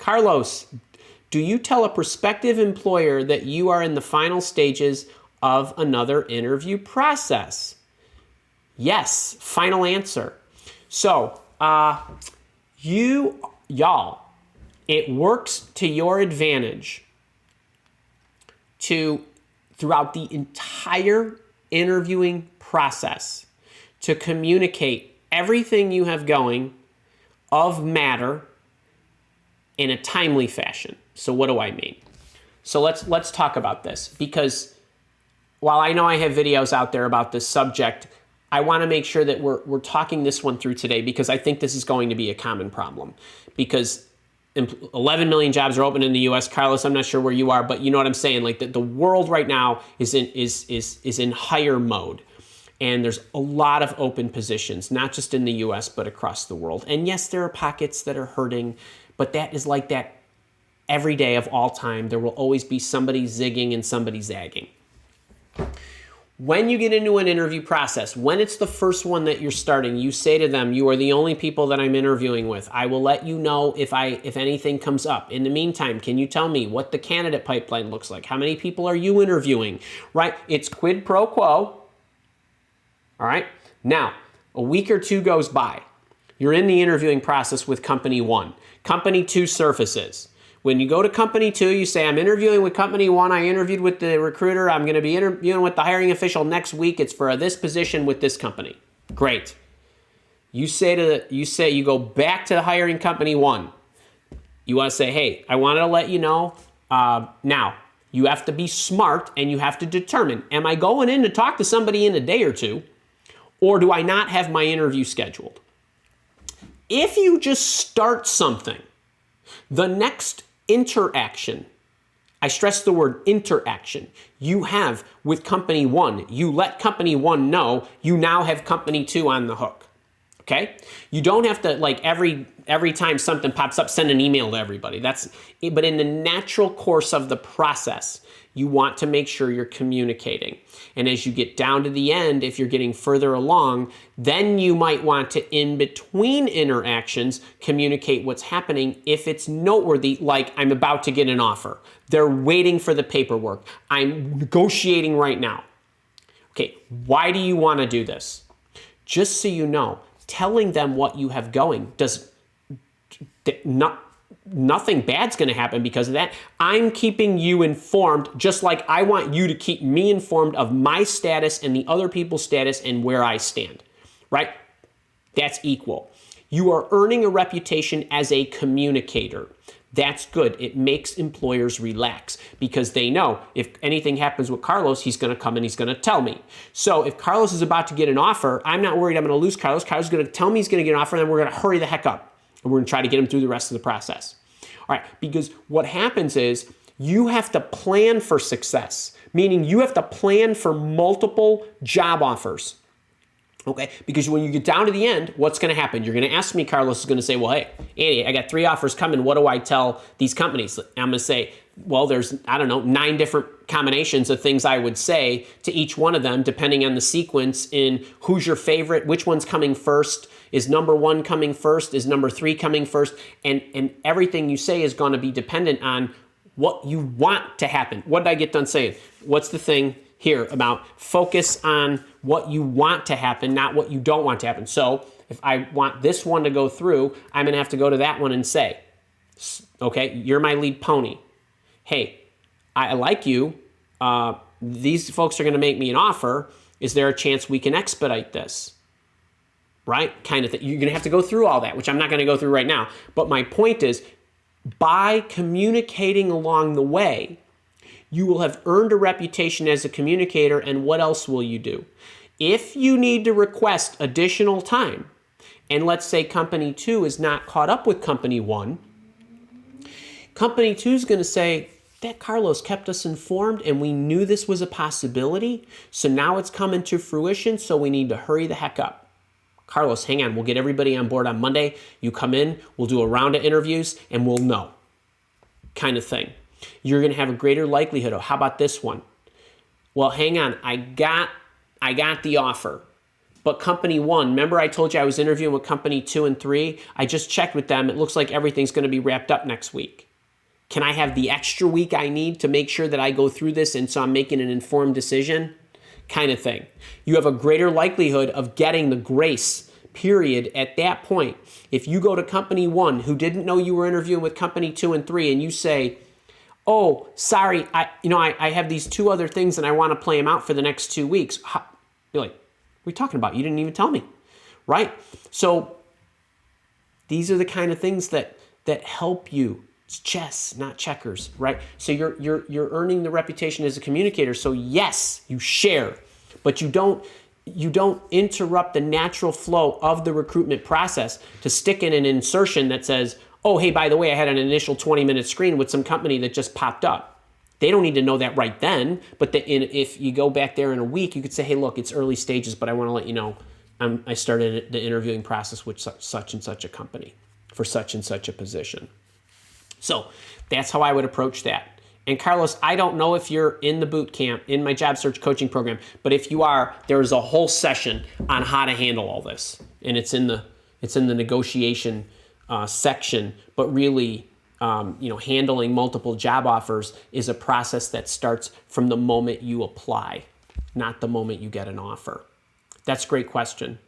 Carlos, do you tell a prospective employer that you are in the final stages of another interview process? Yes, final answer. So, y'all, it works to your advantage to, throughout the entire interviewing process, to communicate everything you have going of matter in a timely fashion. So what do I mean? So let's talk about this, because while I know I have videos out there about this subject, I want to make sure that we're talking this one through today, because I think this is going to be a common problem. Because 11 million jobs are open in the U.S. Carlos, I'm not sure where you are, but you know what I'm saying. Like the world right now is in hire mode, and there's a lot of open positions, not just in the U.S. but across the world. And yes, there are pockets that are hurting, but that is like that every day of all time. There will always be somebody zigging and somebody zagging. When you get into an interview process, when it's the first one that you're starting, you say to them, you are the only people that I'm interviewing with. I will let you know if anything comes up. In the meantime, can you tell me what the candidate pipeline looks like? How many people are you interviewing? Right? It's quid pro quo. All right? Now, a week or two goes by. You're in the interviewing process with company one. Company two surfaces. When you go to company two, you say, I'm interviewing with company one. I interviewed with the recruiter. I'm going to be interviewing with the hiring official next week. It's for this position with this company. Great. You go back to the hiring company one. You want to say, hey, I wanted to let you know. Now, you have to be smart and you have to determine, am I going in to talk to somebody in a day or two, or do I not have my interview scheduled? If you just start something, the next interaction, I stress the word interaction, you have with company one, you let company one know you now have company two on the hook. Okay? You don't have to, like, every time something pops up, send an email to everybody. But in the natural course of the process, you want to make sure you're communicating. And as you get down to the end, if you're getting further along, then you might want to, in between interactions, communicate what's happening if it's noteworthy, like I'm about to get an offer. They're waiting for the paperwork. I'm negotiating right now. Okay, why do you want to do this? Just so you know, telling them what you have going nothing bad's going to happen because of that. I'm keeping you informed, just like I want you to keep me informed of my status and the other people's status and where I stand, right? That's equal. You are earning a reputation as a communicator. That's good. It makes employers relax because they know if anything happens with Carlos, he's going to come and he's going to tell me. So if Carlos is about to get an offer, I'm not worried I'm going to lose Carlos. Carlos is going to tell me he's going to get an offer, and then we're going to hurry the heck up. And we're going to try to get him through the rest of the process. All right, because what happens is you have to plan for success, meaning you have to plan for multiple job offers. Okay, because when you get down to the end, what's going to happen? You're going to ask me, Carlos is going to say, well, hey, Andy, I got 3 offers coming. What do I tell these companies? I'm going to say, well, there's, 9 different combinations of things I would say to each one of them, depending on the sequence in who's your favorite, which one's coming first, is number 1 coming first, is number 3 coming first, and everything you say is going to be dependent on what you want to happen. What did I get done saying? What's the thing here about focus on what you want to happen, not what you don't want to happen. So if I want this one to go through, I'm going to have to go to that one and say, okay, you're my lead pony. Hey, I like you. These folks are going to make me an offer. Is there a chance we can expedite this? Right? Kind of thing. You're going to have to go through all that, which I'm not going to go through right now. But my point is, by communicating along the way, you will have earned a reputation as a communicator, and what else will you do? If you need to request additional time, and let's say company 2 is not caught up with company 1, company 2 is going to say, that Carlos kept us informed and we knew this was a possibility, so now it's coming to fruition, so we need to hurry the heck up. Carlos, hang on, we'll get everybody on board on Monday. You come in, we'll do a round of interviews, and we'll know, kind of thing. You're going to have a greater likelihood of, how about this one? Well, hang on, I got the offer, but company 1, remember I told you I was interviewing with company 2 and 3? I just checked with them. It looks like everything's going to be wrapped up next week. Can I have the extra week I need to make sure that I go through this and so I'm making an informed decision? Kind of thing. You have a greater likelihood of getting the grace period at that point. If you go to company 1 who didn't know you were interviewing with company 2 and 3 and you say, oh, sorry, I have these 2 other things and I want to play them out for the next 2 weeks. You're like, what are you talking about? You didn't even tell me, right? So these are the kind of things that help you. It's chess, not checkers, right? So you're earning the reputation as a communicator. So yes, you share, but you don't interrupt the natural flow of the recruitment process to stick in an insertion that says, oh, hey, by the way, I had an initial 20-minute screen with some company that just popped up. They don't need to know that right then, but if you go back there in a week, you could say, hey, look, it's early stages, but I want to let you know I started the interviewing process with such and such a company for such and such a position. So that's how I would approach that. And Carlos, I don't know if you're in the boot camp, in my job search coaching program, but if you are, there's a whole session on how to handle all this. And it's in the negotiation section, but really, handling multiple job offers is a process that starts from the moment you apply, not the moment you get an offer. That's a great question.